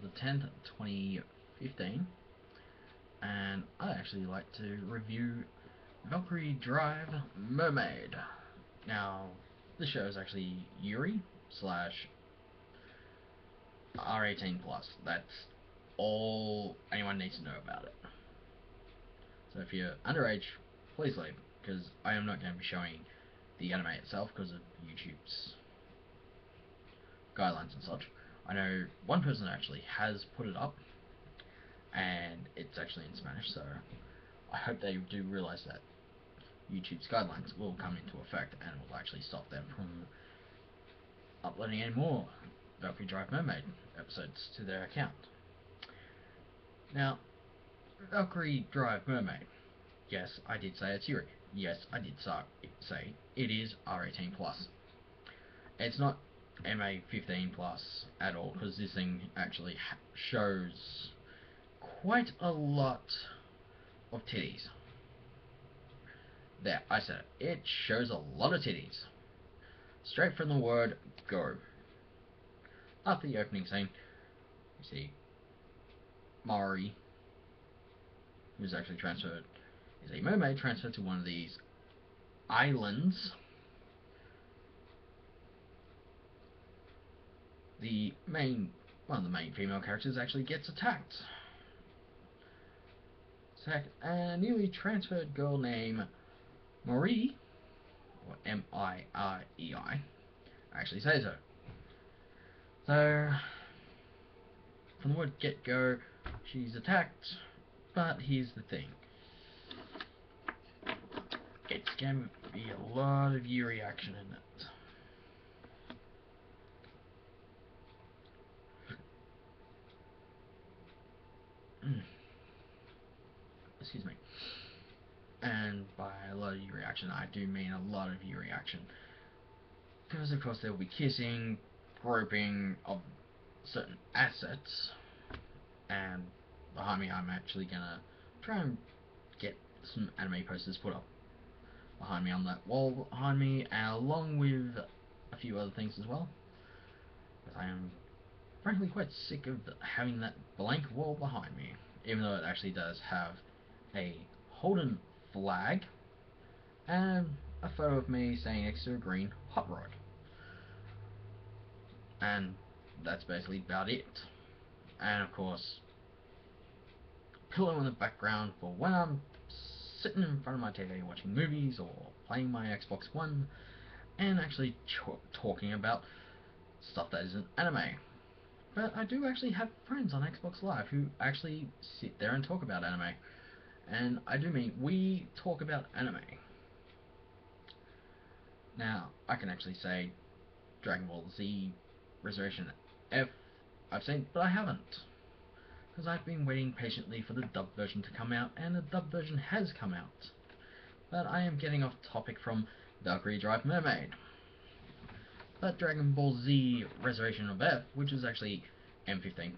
the 10th, 2015, and I'd actually like to review Valkyrie Drive Mermaid. Now, this show is actually Yuri slash R18+. That's all anyone needs to know about it. So if you're underage, please leave, because I am not going to be showing the anime itself because of YouTube's guidelines and such. I know one person actually has put it up, and it's actually in Spanish, so I hope they do realise that YouTube's guidelines will come into effect and will actually stop them from uploading any more Valkyrie Drive Mermaid episodes to their account. Now, Valkyrie Drive Mermaid. Yes, I did say it's Yuri. Yes, I did say it is R18+. It's not MA15+ at all, because this thing actually shows quite a lot of titties. There, I said it. It shows a lot of titties. Straight from the word go. After the opening scene, you see Mari, who's actually transferred, is a mermaid transferred to one of these islands. One of the main female characters actually gets attacked. A newly transferred girl named Marie, or M-I-R-E-I, actually says so. So, from the word get-go, she's attacked, but here's the thing. It's going to be a lot of Yuri action in it. Excuse me. And by a lot of Yuri action, I do mean a lot of Yuri action. Because of course there will be kissing, groping of certain assets, and behind me I'm actually gonna try and get some anime posters put up behind me on that wall behind me, along with a few other things as well. Because I am frankly quite sick of having that blank wall behind me, even though it actually does have a Holden flag and a photo of me standing next to a green hot rod. And that's basically about it. And of course, pillow in the background for when I'm sitting in front of my TV watching movies or playing my Xbox One and actually talking about stuff that isn't anime. But I do actually have friends on Xbox Live who actually sit there and talk about anime. And I do mean we talk about anime. Now, I can actually say Dragon Ball Z Resurrection F I've seen, but I haven't. Because I've been waiting patiently for the dub version to come out, and the dub version has come out. But I am getting off topic from Valkyrie Drive Mermaid. But Dragon Ball Z Resurrection of F, which is actually M15+.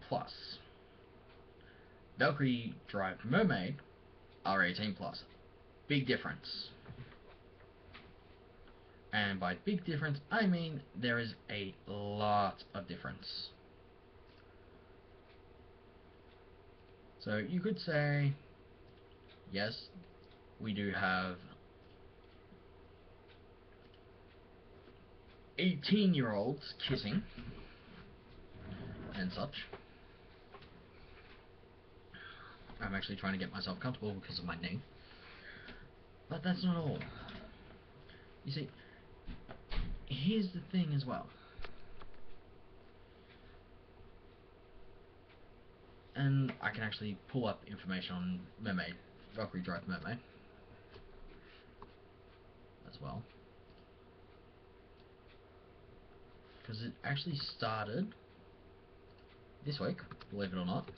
Valkyrie Drive Mermaid, R18+. Big difference. And by big difference, I mean there is a lot of difference. So you could say, yes, we do have 18-year-olds kissing and such. I'm actually trying to get myself comfortable because of my knee. But that's not all. You see, here's the thing as well. And I can actually pull up information on Mermaid, Valkyrie Drive Mermaid, as well. Because it actually started this week, believe it or not.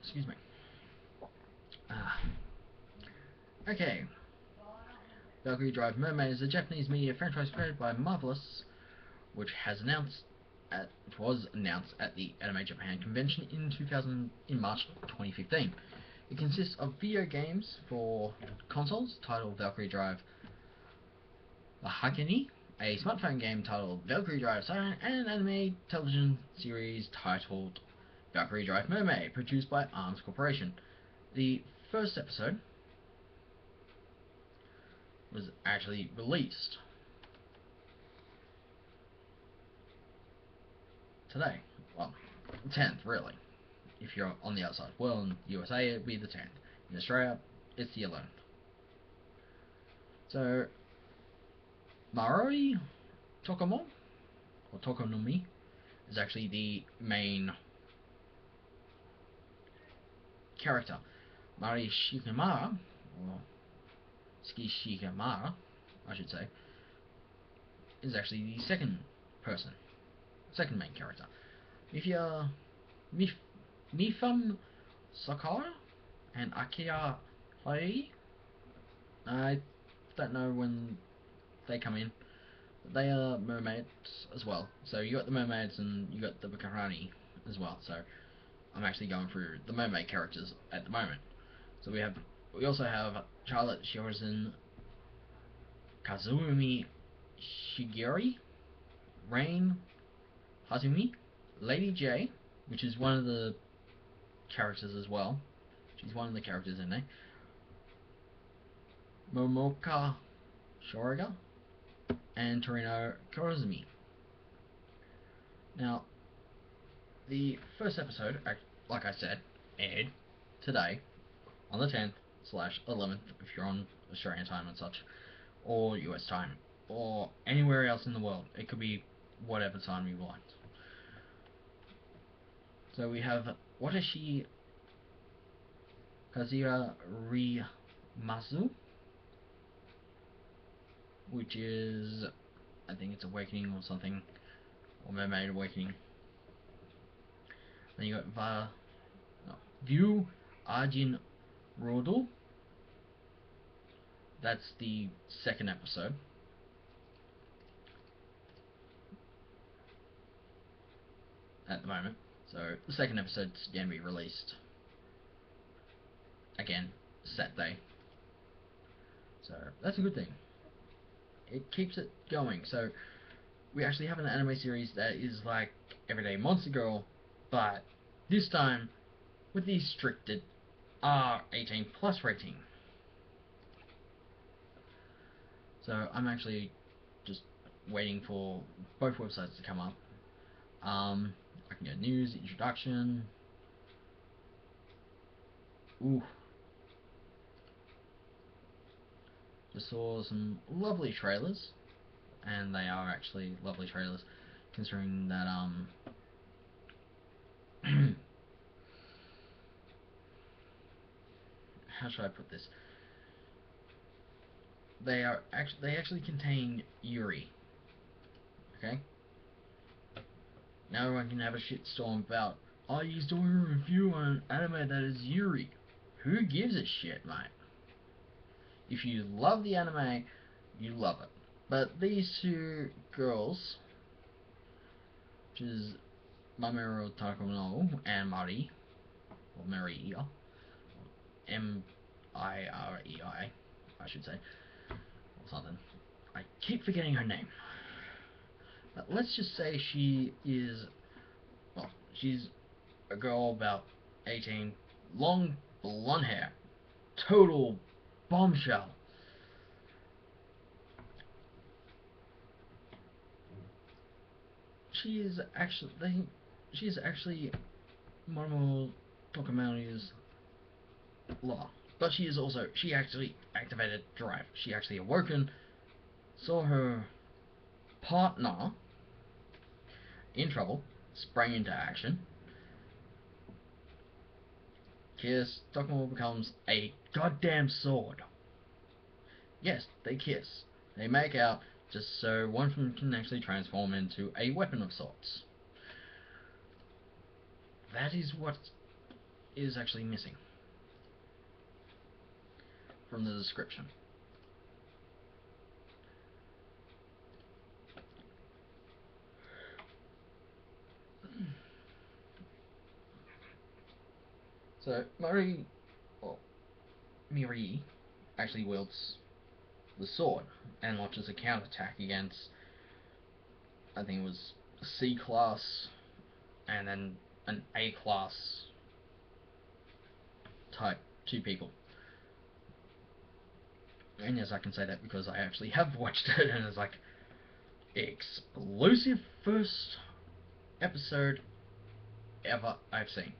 Excuse me. Okay. Valkyrie Drive Mermaid is a Japanese media franchise created by Marvelous, which was announced at the Anime Japan convention in March 2015. It consists of video games for consoles titled Valkyrie Drive Mahagani, a smartphone game titled Valkyrie Drive Siren, and an anime television series titled Valkyrie Drive Mermaid, produced by ARMS Corporation. The first episode was actually released today. Well, 10th, really. If you're on the outside. Well, in the USA, it'd be the 10th. In Australia, it's the 11th. So, Maroi Tokomo, or Tokonomi, is actually the main character. Mari Shikimara, or Skishikimara, I should say, is actually the second main character. Mifam Sakara and Akira Hai, I don't know when they come in, but they are mermaids as well. So you got the mermaids and you got the Bakarani as well. So I'm actually going through the mermaid characters at the moment. So we also have Charlotte Shirozen, Kazumi Shigeri, Rain Hazumi, Lady J, which is one of the characters as well. She's one of the characters in there. Momoka Shoriga and Torino Kurozumi. Now, the first episode, like I said, aired today on the 10th/11th if you're on Australian time and such, or US time, or anywhere else in the world. It could be whatever time you want. So we have Watashi Kazuya Rimasu, which is, I think it's Awakening or something, or Mermaid Awakening. Then you got View Arjin Rodel. That's the second episode. At the moment. So the second episode's going to be released again Saturday. So that's a good thing. It keeps it going. So we actually have an anime series that is like Everyday Monster Girl, but this time with the restricted R18+ rating. So I'm actually just waiting for both websites to come up. I can get news, introduction. Ooh. Just saw some lovely trailers, and they are actually lovely trailers, considering that how should I put this? They actually contain Yuri. Okay. Now everyone can have a shitstorm about, oh, you're doing a review on an anime that is Yuri. Who gives a shit, mate? If you love the anime, you love it. But these two girls, which is Mamoru Takono and Mari, or Maria, Mirei, I should say, or something. I keep forgetting her name. But let's just say she is, well, she's a girl about 18, long blonde hair, total bombshell. She is actually Momo Tokamari's law. But she actually activated Drive. She actually awoken, saw her partner in trouble, sprang into action. Kiss, Tokumo becomes a goddamn sword. Yes, they kiss. They make out, just so one of them can actually transform into a weapon of sorts. That is what is actually missing from the description. So, Mari Miri actually wields the sword and launches a counterattack against, I think it was a C class and then an A class type 2 people. And yes, I can say that because I actually have watched it, and it's like explosive first episode ever I've seen.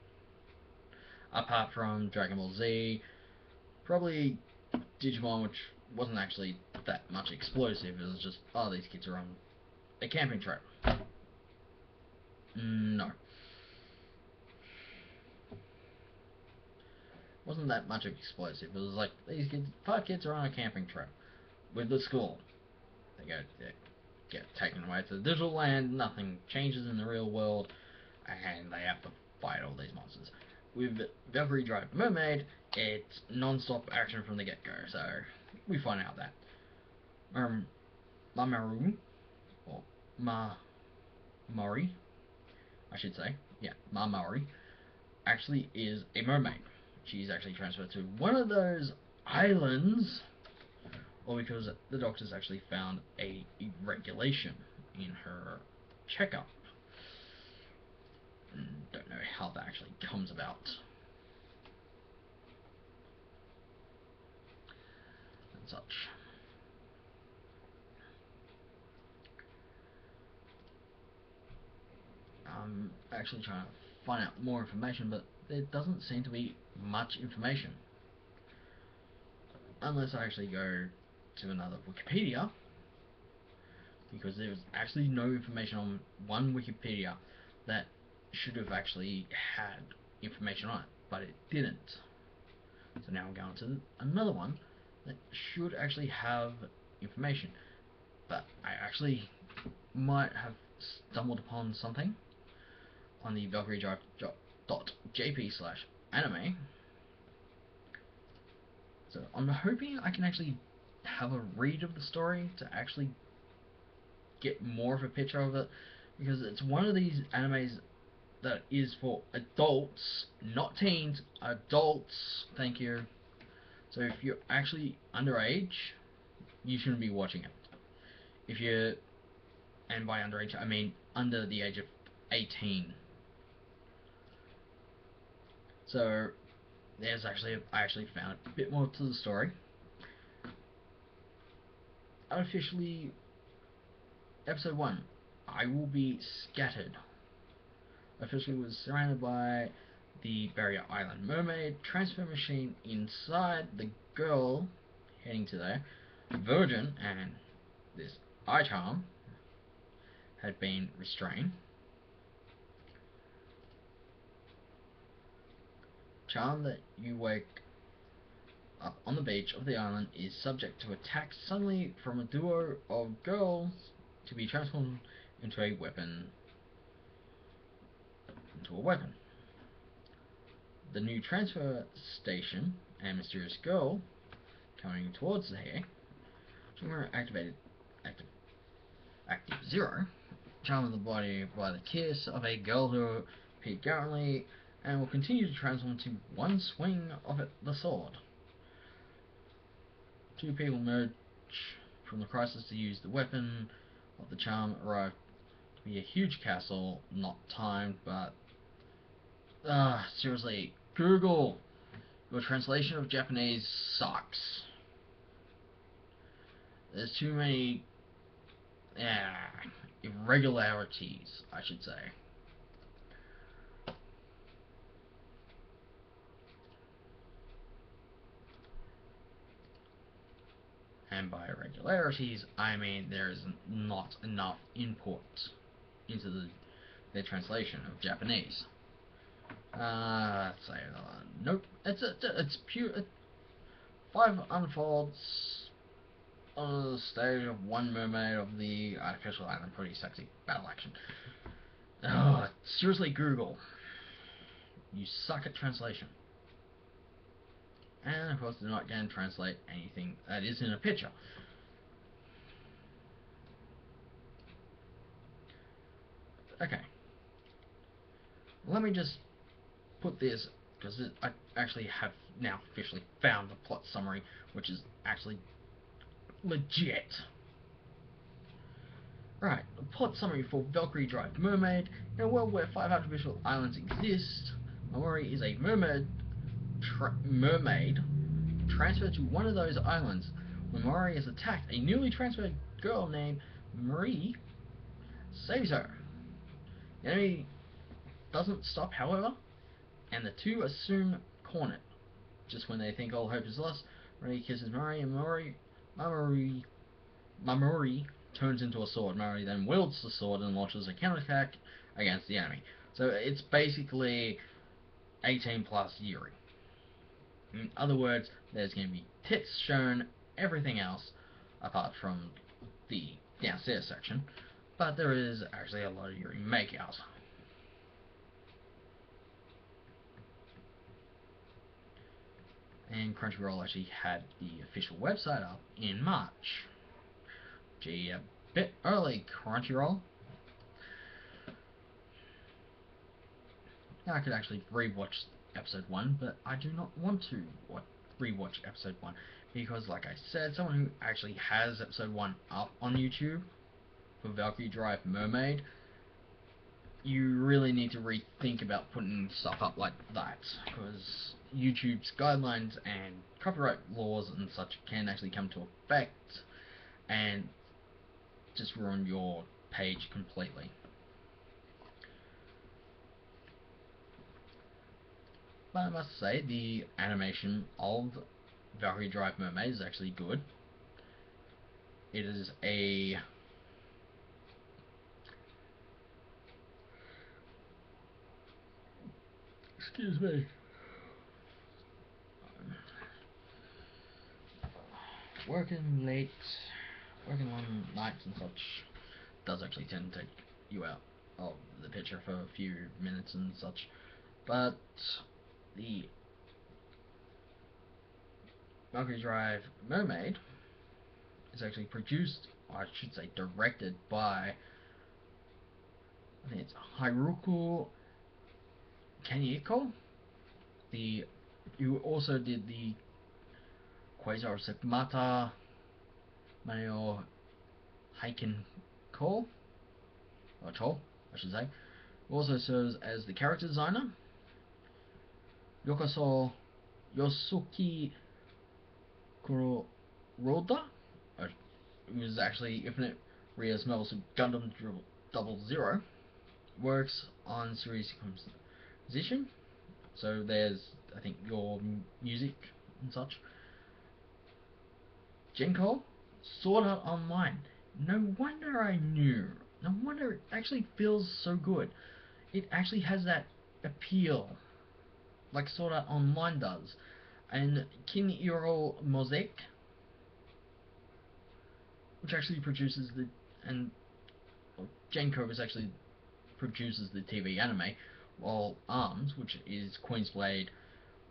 Apart from Dragon Ball Z, probably Digimon, which wasn't actually that much explosive. It was just, oh, these kids are on a camping trip. No. Wasn't that much of explosive. It was like, these kids, 5 kids are on a camping trip with the school. They get taken away to the digital land, nothing changes in the real world, and they have to fight all these monsters. With Valkyrie Drive Mermaid, it's non-stop action from the get-go, so we find out that Mamoru, or Mori, I should say, yeah, Mamoru, actually is a mermaid. She's actually transferred to one of those islands, or because the doctors actually found a irregulation in her checkup. Don't know how that actually comes about. And such. I'm actually trying to find out more information, but there doesn't seem to be much information. Unless I actually go to another Wikipedia, because there's actually no information on one Wikipedia that should have actually had information on it, but it didn't. So now I'm going to another one that should actually have information, but I actually might have stumbled upon something on the valkyriedrive.jp/anime. So I'm hoping I can actually have a read of the story to actually get more of a picture of it, because it's one of these animes that is for adults, not teens, adults, thank you. So if you're actually underage, you shouldn't be watching it. If you're, and by underage I mean under the age of 18. So there's I actually found a bit more to the story. Unofficially, episode 1, I will be scattered. Officially was surrounded by the Barrier Island mermaid, transfer machine inside, the girl heading to there, Virgin, and this eye charm had been restrained. Charm that you wake up on the beach of the island is subject to attack suddenly from a duo of girls to be transformed into a weapon. The new transfer station and mysterious girl coming towards the hair. Trigger activated. Active 0. Charm of the body by the kiss of a girl who appeared currently and will continue to transform into one swing of the sword. 2 people emerge from the crisis to use the weapon of the charm. Arrive to be a huge castle, not timed, but seriously, Google, your translation of Japanese sucks. There's too many irregularities, I should say. And by irregularities, I mean there is not enough input into their translation of Japanese. Let's say, nope. It's pure. 5 unfolds on the stage of one mermaid of the artificial island. Pretty sexy battle action. Seriously, Google. You suck at translation. And of course, they're not going to translate anything that is in a picture. Okay. Let me just put this, because I actually have now officially found the plot summary, which is actually legit. Right, the plot summary for Valkyrie Drive Mermaid. In a world where 5 artificial islands exist, Mamoru is a mermaid transferred to one of those islands. When Mamoru is attacked, a newly transferred girl named Marie saves her. The enemy doesn't stop, however, and the two are soon cornered. Just when they think all hope is lost, Marie kisses Mamoru, and Mamoru turns into a sword. Mamoru then wields the sword and launches a counterattack against the enemy. So it's basically 18 plus Yuri. In other words, there's going to be tits shown, everything else, apart from the downstairs section, but there is actually a lot of Yuri makeout. And Crunchyroll actually had the official website up in March. Gee, a bit early, Crunchyroll. Now I could actually rewatch episode 1, but I do not want to rewatch episode 1 because, like I said, someone who actually has episode 1 up on YouTube for Valkyrie Drive Mermaid, you really need to rethink about putting stuff up like that, because YouTube's guidelines and copyright laws and such can actually come to effect and just ruin your page completely. But I must say, the animation of Valkyrie Drive Mermaid is actually good. It is a excuse me. Working late, working on nights and such does actually tend to take you out of the picture for a few minutes and such. But the Valkyrie Drive Mermaid is actually produced, or I should say directed by, I think it's Haruko Kaneko, who also did the Quasar Sekmata Maneo Heiken Ko, or Toll, I should say, who also serves as the character designer. Yokoso Yosuke Kuroda, who is actually Infinite Ria's Metals of Gundam 00, works on series composition. So there's, I think, your music and such. Genko, Sword Art Online. No wonder I knew. No wonder it actually feels so good. It actually has that appeal, like Sword Art Online does. And Kiniro Mosaic, which actually produces Genko is actually produces the TV anime, while ARMS, which is Queen's Blade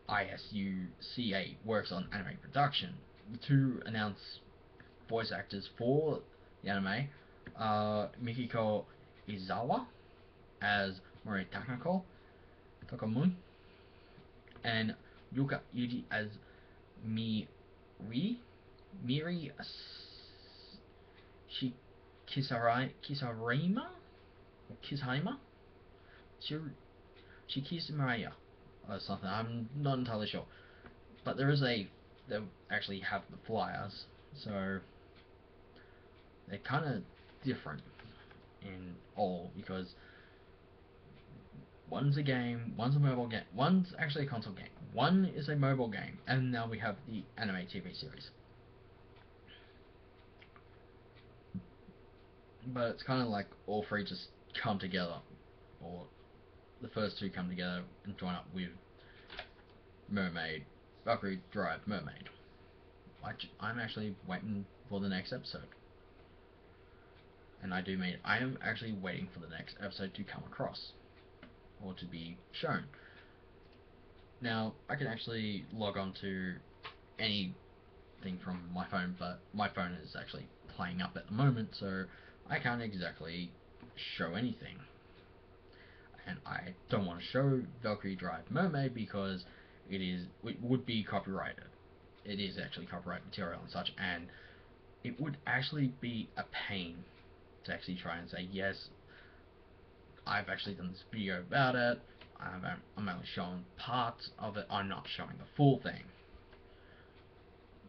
ISUCA, works on anime production. The two announced voice actors for the anime are Mikiko Izawa as Mori Takamune, and Yuka Yuji as Miri Kisarima or Kishima Shikismaya or something. I'm not entirely sure, but they actually have the flyers, so they're kind of different in all, because one's a game, one's a mobile game, one's actually a console game, one is a mobile game, and now we have the anime TV series. But it's kind of like all three just come together, or the first two come together and join up with Valkyrie Drive Mermaid. I'm actually waiting for the next episode. And I do mean I am actually waiting for the next episode to come across, or to be shown. Now, I can actually log on to anything from my phone, but my phone is actually playing up at the moment, so I can't exactly show anything. And I don't want to show Valkyrie Drive Mermaid because it would be copyrighted. It is actually copyright material and such, and it would actually be a pain to actually try and say, yes, I've actually done this video about it. I'm only showing parts of it. I'm not showing the full thing.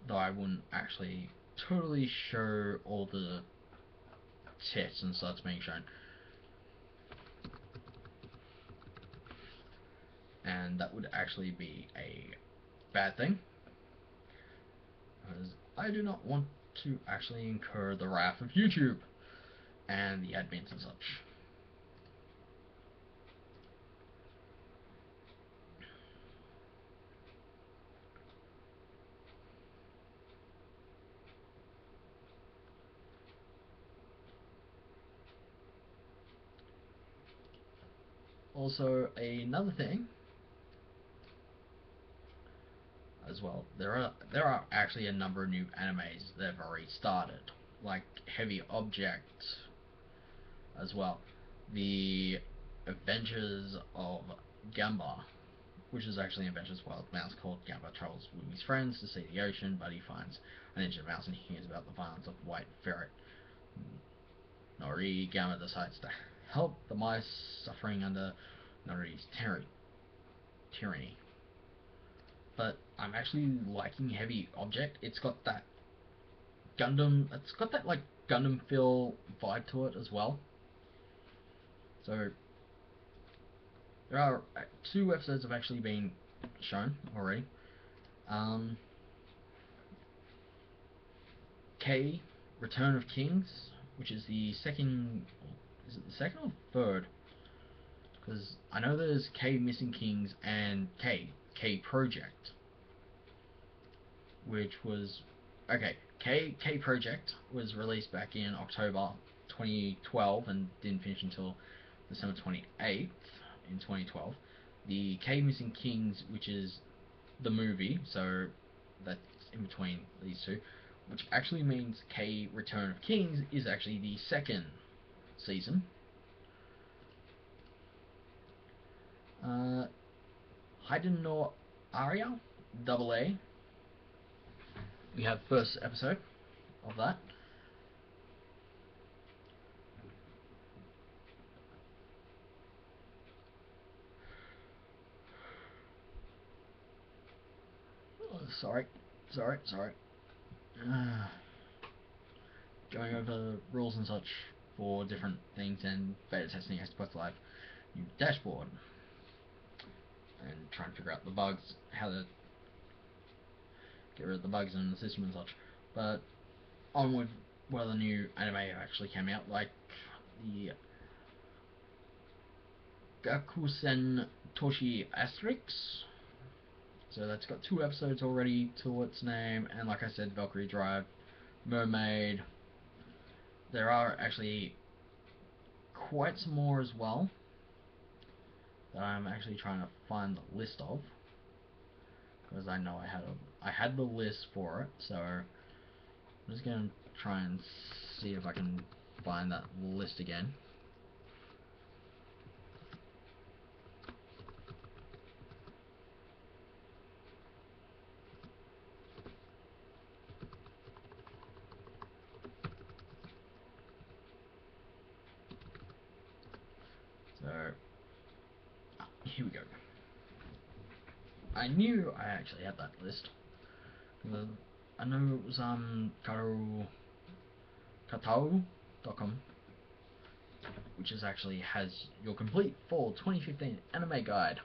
Though I wouldn't actually totally show all the tits and such being shown. And that would actually be a bad thing, because I do not want to actually incur the wrath of YouTube and the admins and such. Also, another thing as well, there are actually a number of new animes that have already started, like Heavy Object as well. The Adventures of Gamba, which is actually an adventurous wild mouse called Gamba travels with his friends to see the ocean, but he finds an injured mouse and hears about the violence of White Ferret. Nori Gamba decides to help the mice suffering under Nori's tyranny. But I'm actually liking Heavy Object. It's got that like Gundam feel vibe to it as well. So there are 2 episodes have actually been shown already. K, Return of Kings, which is the second. Is it the second or third? Because I know there's K Missing Kings and K Project, which was okay. K Project was released back in October 2012 and didn't finish until December 28th in 2012. The K Missing Kings, which is the movie, so that's in between these two, which actually means K Return of Kings is actually the second season. Haiden no Aria, double A. We have first episode of that. Oh, sorry. Going over rules and such for different things, and beta testing has to put live new dashboard and trying to figure out the bugs, how to get rid of the bugs in the system and such. But on with the new anime actually came out, like the Gakusen Toshi Asterix. So that's got 2 episodes already to its name, and like I said, Valkyrie Drive, Mermaid. There are actually quite some more as well that I'm actually trying to find the list of, because I know I had the list for it. So I'm just gonna try and see if I can find that list again. So here we go. I knew I actually had that list. I know it was Katao.com, which is actually has your complete fall 2015 anime guide.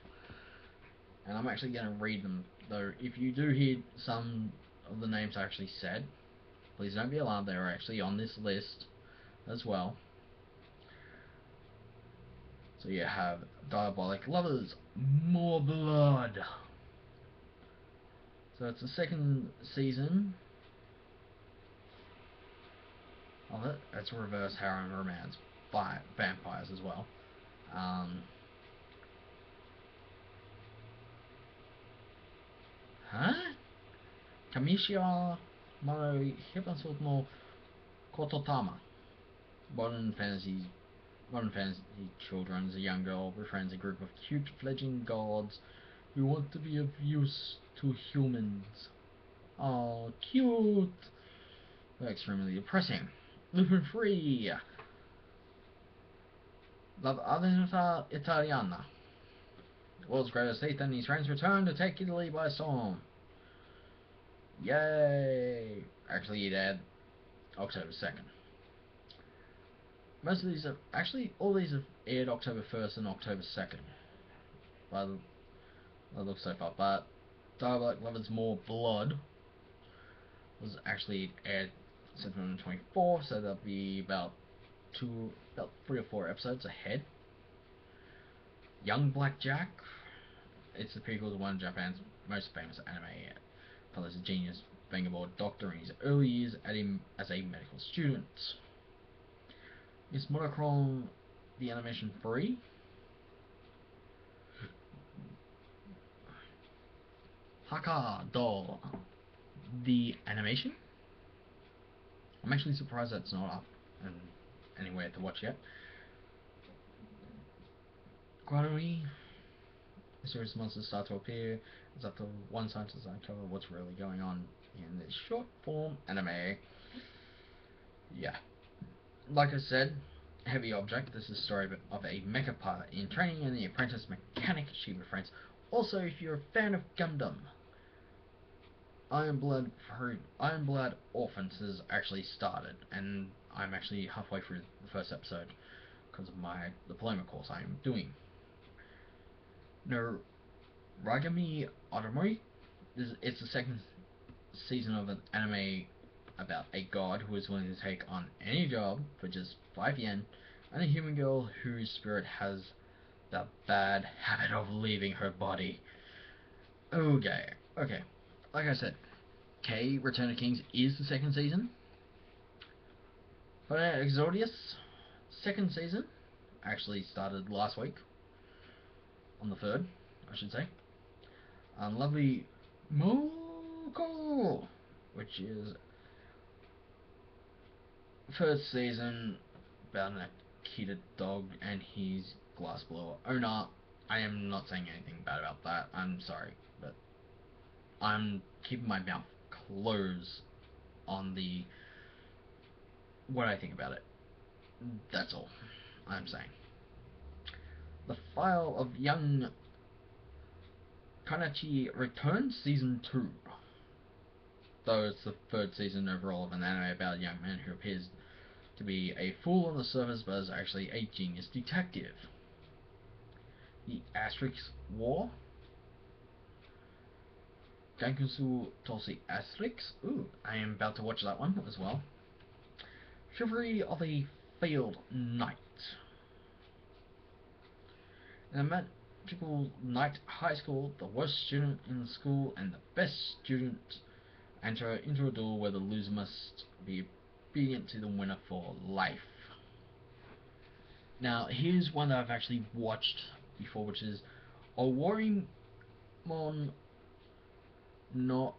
And I'm actually going to read them, though if you do hear some of the names I actually said, please don't be alarmed, they are actually on this list as well. So you have Diabolic Lovers, More Blood. So it's the second season of it. It's reverse harem romance by vampires as well. Kamishiwa Mono Hipposuit no Kototama. Modern fantasy children. As a young girl befriends a group of cute fledgling gods We want to be of use to humans. Oh, cute! They're extremely depressing. Lupin free! La Aventura Italiana. The world's greatest thief and his friends return to take Italy by storm. Yay! Actually, he died October 2nd. Most of these have, actually, all these have aired October 1st and October 2nd. By the looks so far, but Diabolic Lovers More Blood was actually aired September 24th, so that'll be about 3 or 4 episodes ahead. Young Blackjack. It's the prequel to one of Japan's most famous anime. Follows a genius fingerboard doctor in his early years as a medical student. Is Monochrome the animation free? Haka Do the animation? I'm actually surprised that's not up and anywhere to watch yet. Guarui. A series of monsters start to appear as after one scientist uncover what's really going on in this short form anime. Yeah. Like I said, Heavy Object. This is the story of a mecha pilot in training and the apprentice mechanic she befriends. Also, if you're a fan of Gundam, Iron Blood Orphans has actually started, and I'm actually halfway through the first episode because of my diploma course I am doing. No, Ragami Otomori. It's the second season of an anime about a god who is willing to take on any job for just 5 yen, and a human girl whose spirit has the bad habit of leaving her body. Okay. Like I said, K Return of Kings is the second season. But Exodius, second season, actually started last week. On the 3rd, I should say. Lovely Moko, which is first season about an Akita dog and his glassblower owner. I am not saying anything bad about that. I'm sorry, but I'm keeping my mouth closed on the what I think about it. That's all I'm saying. The File of Young Kanachi returns season 2. Though it's the 3rd season overall of an anime about a young man who appears to be a fool on the surface but is actually a genius detective. The Asterix War. Gankusu Tosi Asterix. Ooh, I am about to watch that one as well. Chivalry of a Failed Knight. In a magical night high school, the worst student in the school and the best student enter into a duel where the loser must be obedient to the winner for life. Now, here's one that I've actually watched before, which is Owarimon no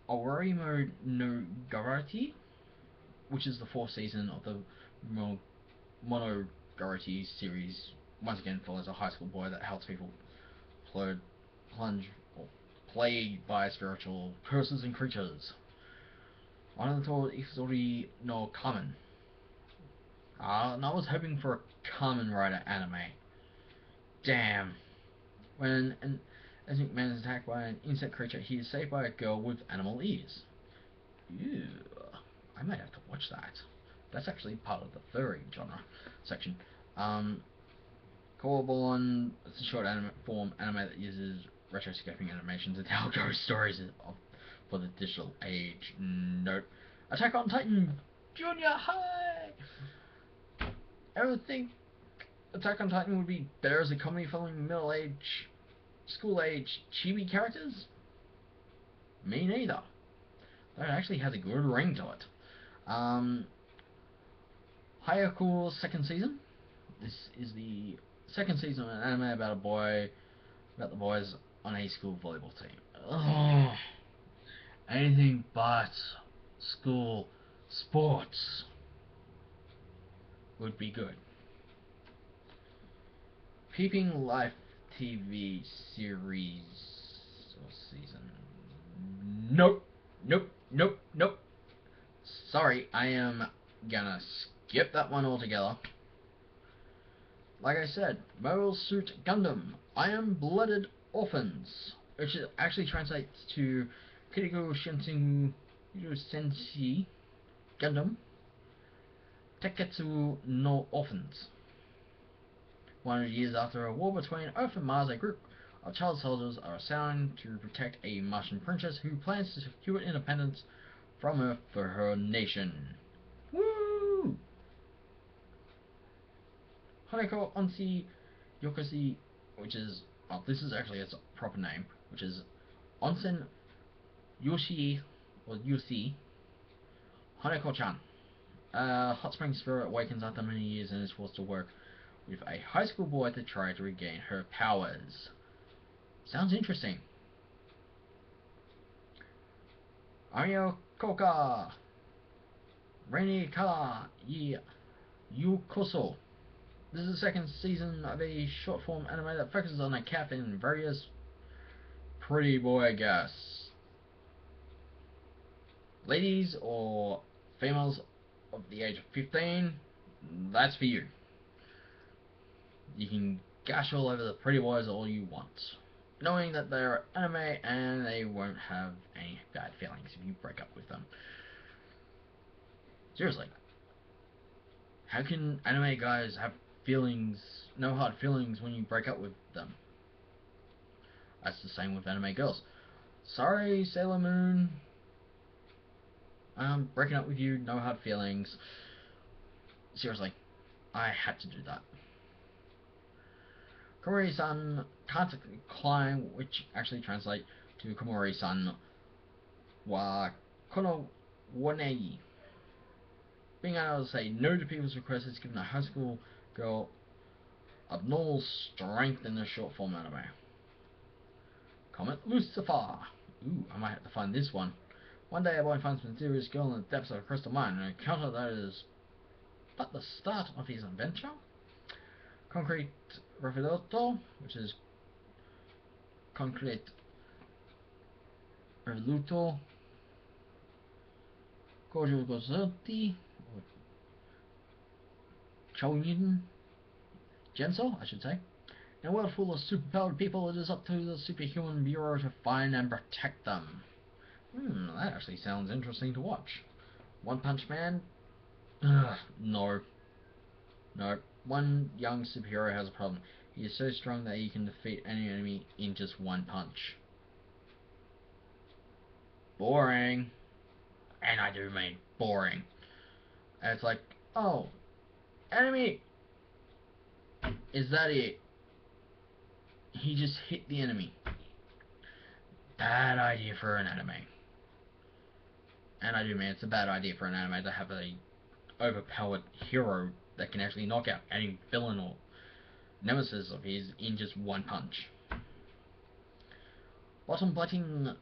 Owarimo no Garati, which is the 4th season of the Monogatari series. Once again, follows a high school boy that helps people plunge or plagued by spiritual curses and creatures. Anatol Isori no Kamen. And I was hoping for a Kamen Rider anime. Damn. When an ethnic man is attacked by an insect creature, he is saved by a girl with animal ears. Ew. I might have to watch that. That's actually part of the furry genre section. Coreborn, it's a short form anime that uses retroscoping animations and tell ghost stories for the digital age. Nope. Attack on Titan Junior High! Ever think Attack on Titan would be better as a comedy following school-age chibi characters? Me neither. That actually has a good ring to it. Hayako second season. This is the second season of an anime about the boys on a school volleyball team. Ugh. Anything but school sports would be good. Peeping Life TV series or season. Nope. Nope. Nope. Nope. Sorry, I am gonna skip that one altogether. Like I said, Mobile Suit Gundam, Iron Blooded Orphans, which actually translates to Kiriko Shinsen Sensei Gundam Teketsu no Orphans. 100 years after a war between Earth and Mars, a group of child soldiers are assigned to protect a Martian princess who plans to secure independence from Earth for her nation. Woo! Haneko Onsi Yokoshi, which is, well, this is actually its proper name, which is Onsen Yoshi, or Yusi Haneko-chan. Hot Spring Spirit awakens after many years and is forced to work with a high school boy to try to regain her powers. Sounds interesting. Aryo Koka Rainy Ka Yukoso. This is the second season of a short form anime that focuses on a cat and various pretty boy, I guess. Ladies or females of the age of 15, that's for you. You can gash all over the pretty boys all you want, knowing that they're anime and they won't have any bad feelings if you break up with them. Seriously. How can anime guys have feelings, no hard feelings when you break up with them? That's the same with anime girls. Sorry, Sailor Moon. I'm breaking up with you, no hard feelings. Seriously, I had to do that. Komori-san can't climb, which actually translates to Komori-san wa kono wanei. Being able to say no to people's requests has given a high school girl abnormal strength in the short form anime. Comet Lucifer. Ooh, I might have to find this one. One day a boy finds a mysterious girl in the depths of a crystal mine, and an encounter that is but the start of his adventure. Concrete Revoluto, which is Concrete Revoluto Gojo Gozoti, Chounin Genso, I should say. In a world full of superpowered people, it is up to the Superhuman Bureau to find and protect them. That actually sounds interesting to watch. One Punch Man? No. No. One young superhero has a problem. He is so strong that he can defeat any enemy in just one punch. Boring. And I do mean boring. And it's like, oh, enemy! Is that it? He just hit the enemy. Bad idea for an anime. And I do mean it's a bad idea for an anime to have a overpowered hero that can actually knock out any villain or nemesis of his in just one punch. Bottom Butting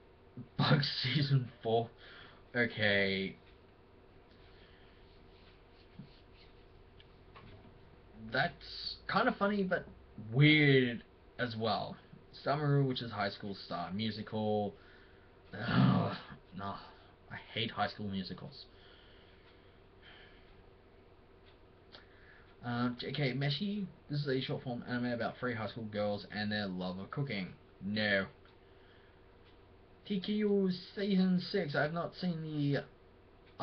Bug Season 4. Okay. That's kind of funny, but weird as well. Summer, which is High School Star musical. No, I hate High School musicals. JK Meshi. This is a short form anime about 3 high school girls and their love of cooking. No. TKU Season 6. I have not seen the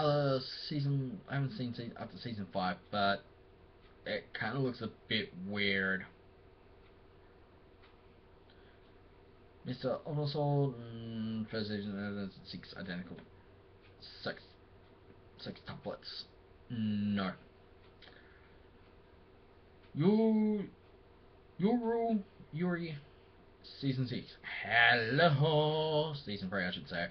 other season. I haven't seen up to Season 5, but it kind of looks a bit weird. Mr. Onosol, first season, 6 identical. 6 tuplets. No. Yuri, Season 6. Hello! Season 3, I should say.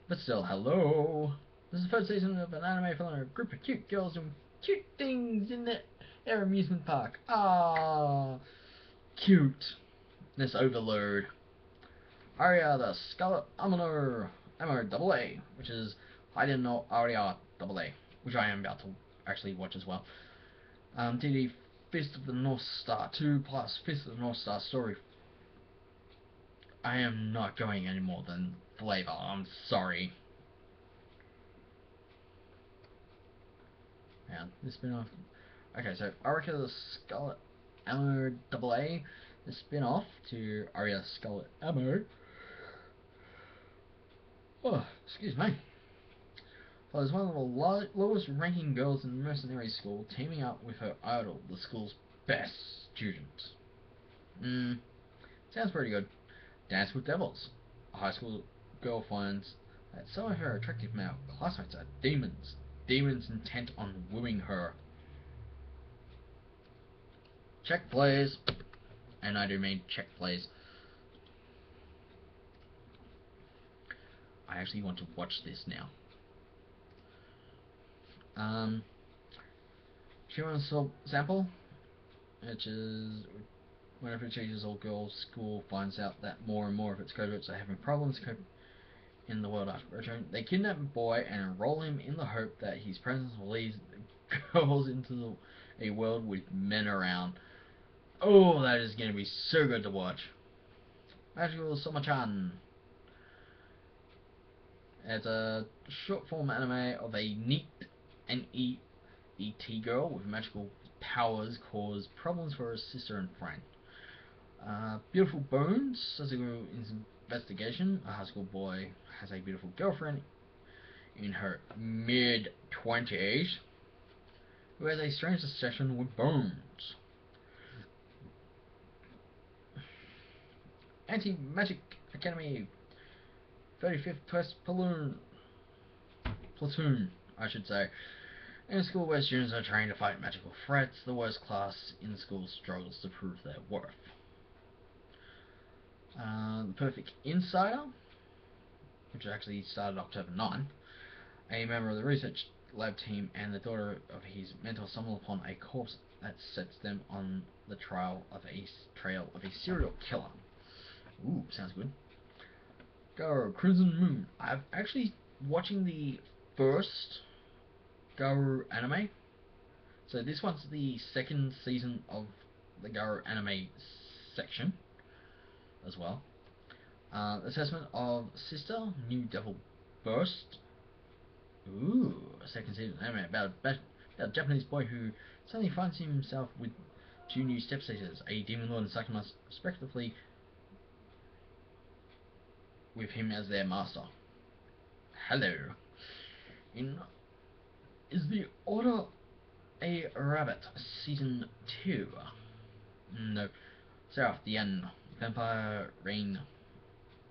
But still, hello! This is the first season of an anime following a group of cute girls doing cute things in their amusement park. Ah, cute. This overload. Aria the Scarlet Amano MOAA, which is Hidden no Aria AA, which I am about to actually watch as well. DD Fist of the North Star 2 plus Fist of the North Star Story I am not going any more than flavor. I'm sorry. Yeah, this spin-off. Okay, so Orica the Scarlet Ammo AA, the spin-off to Aria Scarlet Ammo. Oh, excuse me. Follows one of the lowest ranking girls in the mercenary school teaming up with her idol, the school's best student. Sounds pretty good. Dance with Devils. A high school girl finds that some of her attractive male classmates are demons. Demons intent on wooing her. Check please. And I do mean check please. I actually want to watch this now. Human sample, which is whenever it changes all girls school finds out that more and more of its graduates are having problems in the world after return. They kidnap a boy and enroll him in the hope that his presence will lead the girls into a world with men around. Oh, that is going to be so good to watch. Magical Soma-chan. It's a short form anime of a neat NEET girl with magical powers cause problems for her sister and friend. Beautiful Bones, as a investigation, a high school boy has a beautiful girlfriend in her mid-20s who has a strange obsession with bones. Anti-Magic Academy 35th Quest Platoon, I should say. In a school where students are trained to fight magical threats, the worst class in the school struggles to prove their worth. The Perfect Insider, which actually started October 9, a member of the research lab team and the daughter of his mentor stumble upon a corpse that sets them on the trail of a serial killer. Ooh, sounds good. Garo Crimson Moon. I'm actually watching the first Garo anime. So this one's the second season of the Garo anime section as well. Assessment of Sister, New Devil Burst. Ooh, a second season anime about a Japanese boy who suddenly finds himself with two new stepsisters, a demon lord and Sakumas, respectively, with him as their master. Hello. Is the Order a Rabbit Season 2? No. Seraph the End. Vampire Reign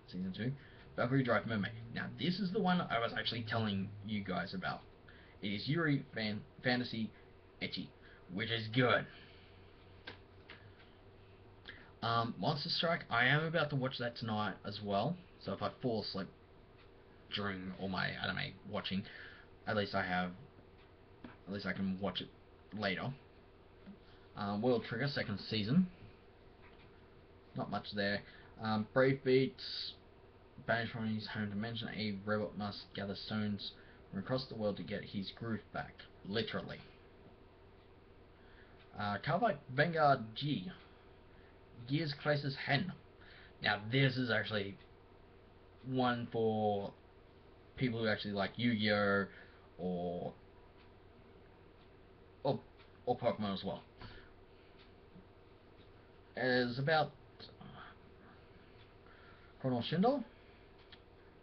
Season 2. Valkyrie Drive Mermaid. Now this is the one I was actually telling you guys about. It is Yuri Fantasy Ecchi, which is good. Monster Strike, I am about to watch that tonight as well. So if I fall asleep during all my anime watching, at least I can watch it later. World Trigger, second season. Not much there. Brave Beats, banished from his home dimension, a robot must gather stones from across the world to get his groove back. Literally. Carbide Vanguard G. Gears Crisis Hen. Now this is actually one for people who actually like Yu-Gi-Oh! or or Pokemon as well. It's about Chrono Shindo,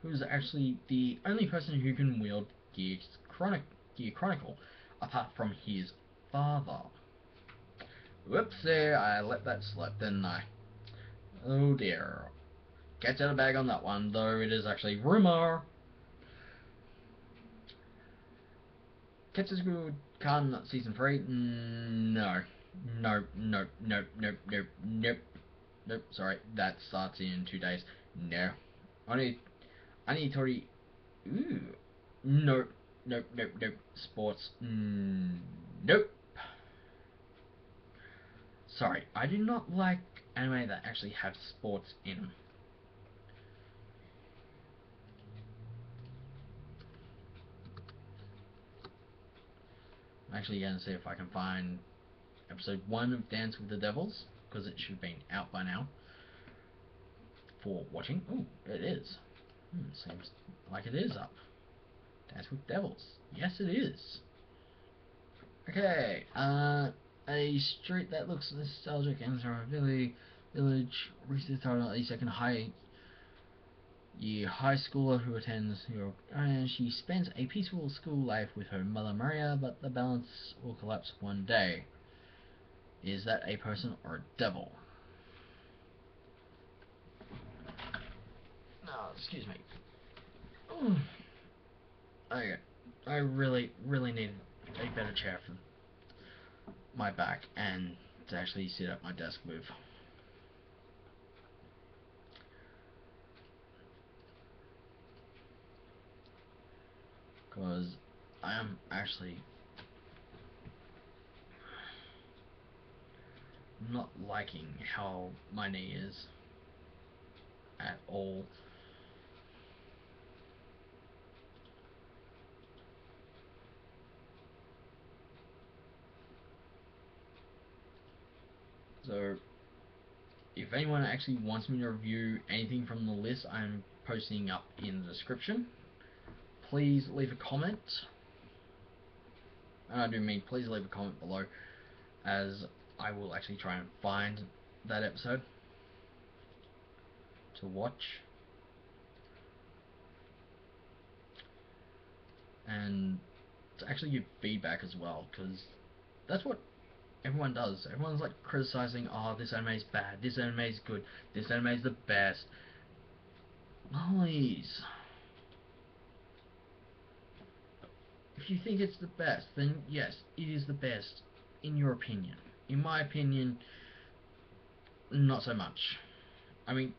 who's actually the only person who can wield Gear Chronicle, apart from his father. Whoopsie, I let that slip, didn't I? Oh dear. Catch out of bag on that one, though it is actually rumor. Ketsugu Kan Season 3? No. Nope, nope, nope, nope, nope, nope. Nope, sorry, that starts in 2 days. No. Anitori. Ooh. Nope, nope, nope, nope. Sports. Nope. Sorry, I do not like anime that actually have sports in them. I'm actually going to see if I can find episode 1 of Dance with the Devils, because it should have been out by now. for watching. Oh, it is. Seems like it is up. Dance with Devils. Yes, it is. Okay, a street that looks nostalgic and from a village recently started a second year high schooler who attends and she spends a peaceful school life with her mother Maria, but the balance will collapse one day. Is that a person or a devil? No, excuse me. Okay, I really need a better chair for my back and to actually sit at my desk with. Because I am actually not liking how my knee is at all. So if anyone actually wants me to review anything from the list I'm posting up in the description, please leave a comment. And I do mean please leave a comment below, as I will actually try and find that episode to watch. And to actually give feedback as well, because that's what everyone does. Everyone's like criticizing, oh, this anime is bad, this anime is good, this anime is the best. Please. If you think it's the best, then yes, it is the best, in your opinion. In my opinion, not so much. I mean,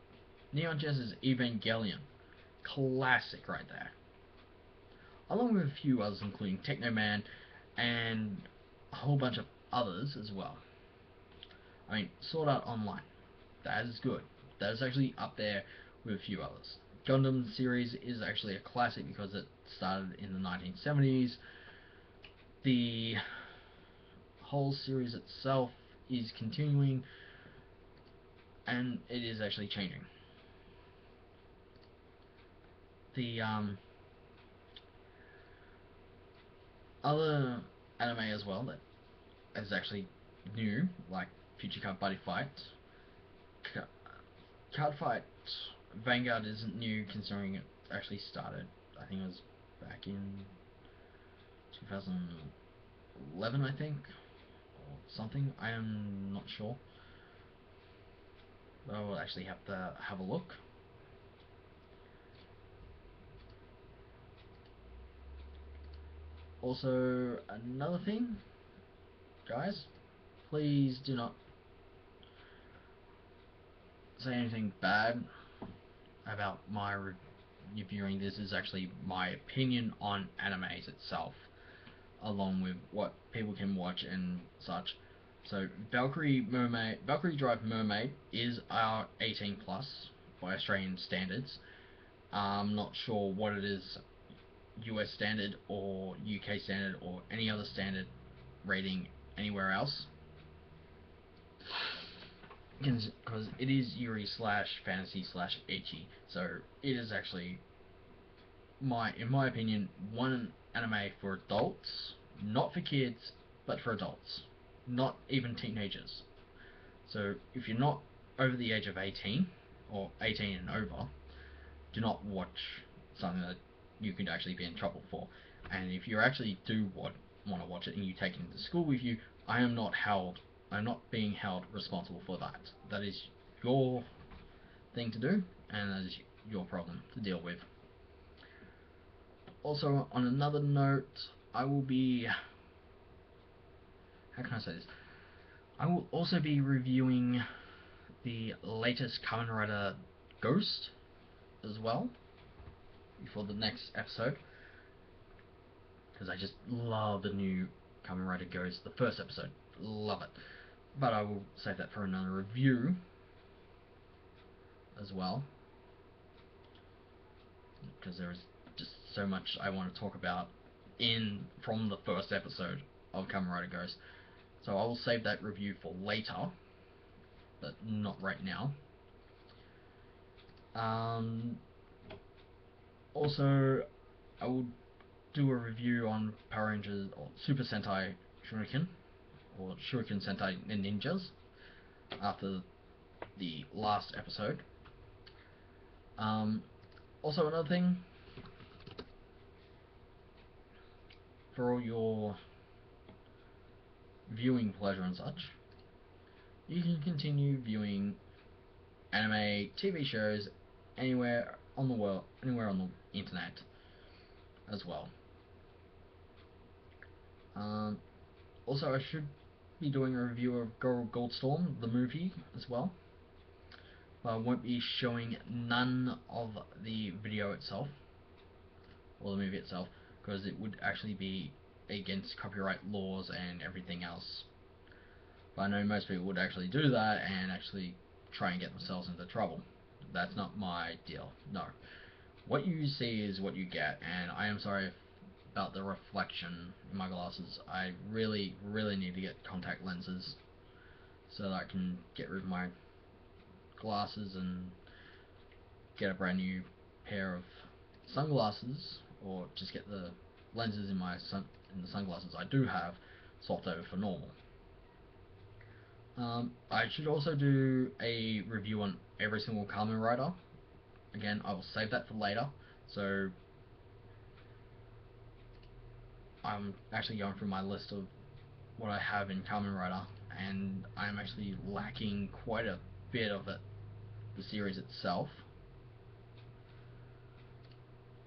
Neon Genesis Evangelion, classic right there. Along with a few others, including Techno Man and a whole bunch of others as well. I mean, Sword Art Online, that is good. That is actually up there with a few others. Gundam series is actually a classic because it started in the 1970s. The whole series itself is continuing, and it is actually changing. The other anime as well that is actually new, like Future Card Buddy Fight. Card Fight Vanguard isn't new, considering it actually started, I think it was back in 2011, I think, or something. I am not sure. But I will actually have to have a look. Also, another thing, guys, please do not say anything bad about my reviewing. This is actually my opinion on animes itself, along with what people can watch and such. So Valkyrie Drive Mermaid is our 18 plus by Australian standards. I'm not sure what it is, US standard or UK standard or any other standard rating anywhere else, because it is Yuri / fantasy / ecchi, so it is actually, in my opinion, one anime for adults, not for kids, but for adults, not even teenagers. So if you're not over the age of 18 or 18 and over, do not watch something that you could actually be in trouble for. And if you actually do want to watch it and you take it into school with you, I'm not being held responsible for that. That is your thing to do, and that is your problem to deal with. Also, on another note, I will be, how can I say this? I will also be reviewing the latest Kamen Rider Ghost as well before the next episode, because I just love the new Kamen Rider Ghost. The first episode, love it. But I will save that for another review as well, because there is just so much I want to talk about from the first episode of Kamen Rider Ghost. So I will save that review for later, but not right now. Um, Also, I will do a review on Power Rangers or Super Sentai Shuriken or Shuriken Sentai Ninjas after the last episode. Um, Also, another thing, for all your viewing pleasure and such, you can continue viewing anime, TV shows anywhere on the world, anywhere on the internet as well. Um, Also, I should be doing a review of Girl Goldstorm, the movie, as well. But I won't be showing none of the video itself, or the movie itself, because it would actually be against copyright laws and everything else. But I know most people would actually do that and actually try and get themselves into trouble. That's not my deal. No. What you see is what you get, and I am sorry about the reflection in my glasses. I really, really need to get contact lenses so that I can get rid of my glasses and get a brand new pair of sunglasses, or just get the lenses in the sunglasses I do have swapped over for normal. I should also do a review on every single Kamen Rider. Again, I will save that for later. So I'm actually going through my list of what I have in Kamen Rider, and I'm actually lacking quite a bit of it, the series itself.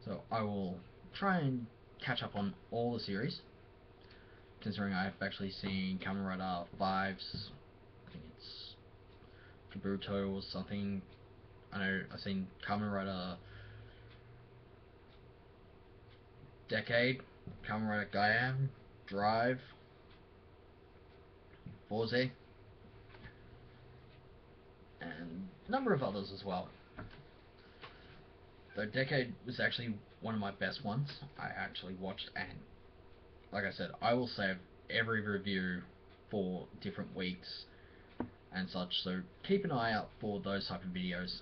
So I will try and catch up on all the series, considering I've actually seen Kamen Rider 5's, I think it's Kabuto or something. I know I've seen Kamen Rider Decade, Kamen Rider Gaiam, Drive, Forze, and a number of others as well. Though Decade was actually one of my best ones I actually watched, and like I said, I will save every review for different weeks and such, so keep an eye out for those type of videos.